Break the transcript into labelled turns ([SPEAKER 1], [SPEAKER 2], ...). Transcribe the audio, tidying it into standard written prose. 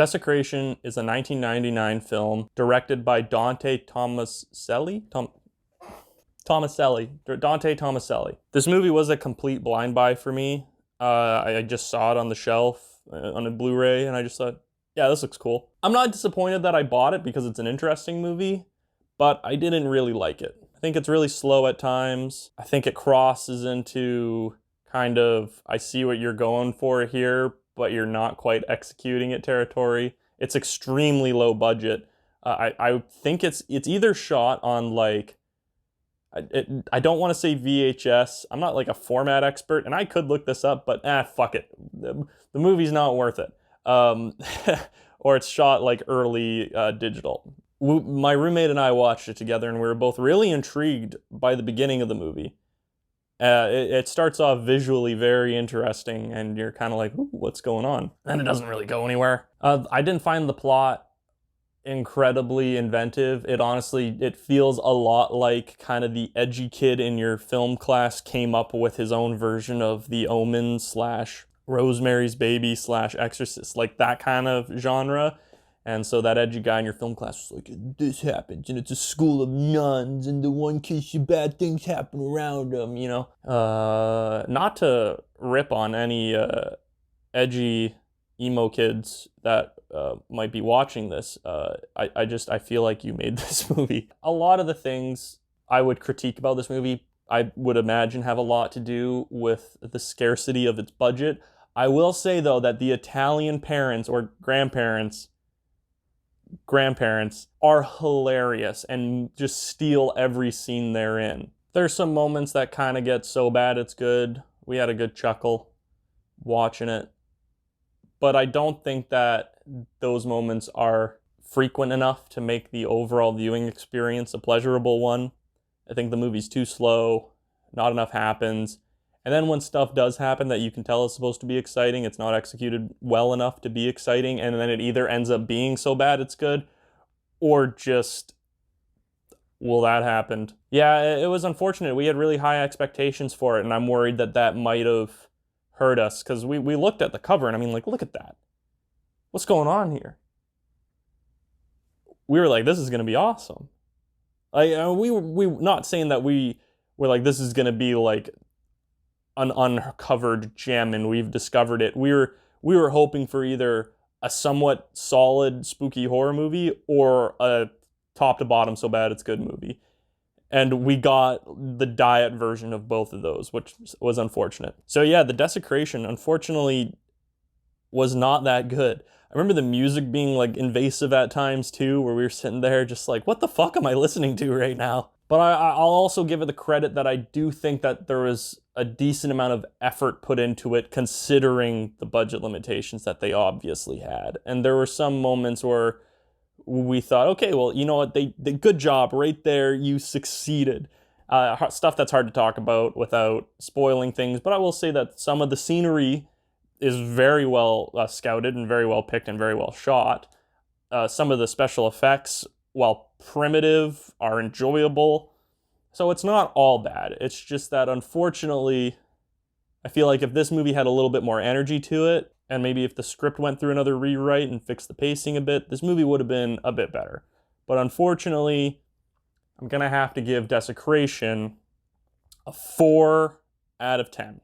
[SPEAKER 1] Desecration is a 1999 film directed by Dante Tomaselli. Dante Tomaselli. This movie was a complete blind buy for me. I just saw it on the shelf on a Blu-ray, and I just thought, yeah, this looks cool. I'm not disappointed that I bought it because it's an interesting movie, but I didn't really like it. I think it's really slow at times. I think it crosses into kind of, I see what you're going for here, but you're not quite executing it territory. It's extremely low budget. I think it's either shot on like, I don't want to say VHS. I'm not like a format expert, and I could look this up, but fuck it. The movie's not worth it. Or it's shot like early digital. My roommate and I watched it together, and we were both really intrigued by the beginning of the movie. It starts off visually very interesting, and you're kind of like, ooh, what's going on? And it doesn't really go anywhere. I didn't find the plot incredibly inventive. It feels a lot like kind of the edgy kid in your film class came up with his own version of The Omen / Rosemary's Baby / Exorcist, like that kind of genre. And so that edgy guy in your film class was like, this happens, and it's a school of nuns, and the one case bad things happen around them, you know? Not to rip on any edgy emo kids that might be watching this. I feel like you made this movie. A lot of the things I would critique about this movie, I would imagine have a lot to do with the scarcity of its budget. I will say, though, that the Italian parents or grandparents are hilarious and just steal every scene they're in. There's some moments that kind of get so bad it's good. We had a good chuckle watching it. But I don't think that those moments are frequent enough to make the overall viewing experience a pleasurable one. I think the movie's too slow, not enough happens. And then when stuff does happen that you can tell is supposed to be exciting, it's not executed well enough to be exciting, and then it either ends up being so bad it's good, or just, well, that happened. Yeah, it was unfortunate. We had really high expectations for it, and I'm worried that that might have hurt us, because we looked at the cover, and I mean, like, look at that. What's going on here? We were like, this is going to be awesome. We not saying that we were like, this is going to be like an uncovered gem and we've discovered it. We were hoping for either a somewhat solid spooky horror movie or a top to bottom so bad it's good movie. And we got the diet version of both of those, which was unfortunate. So yeah, the Desecration, unfortunately, was not that good. I remember the music being like invasive at times too, where we were sitting there just like, what the fuck am I listening to right now? But I'll also give it the credit that I do think that there was a decent amount of effort put into it, considering the budget limitations that they obviously had. And there were some moments where we thought, okay, well, you know what, they good job right there, you succeeded. Stuff that's hard to talk about without spoiling things, but I will say that some of the scenery is very well scouted and very well picked and very well shot. Some of the special effects, while primitive, are enjoyable. So it's not all bad. It's just that, unfortunately, I feel like if this movie had a little bit more energy to it, and maybe if the script went through another rewrite and fixed the pacing a bit, this movie would have been a bit better. But unfortunately, I'm going to have to give Desecration a 4 out of 10.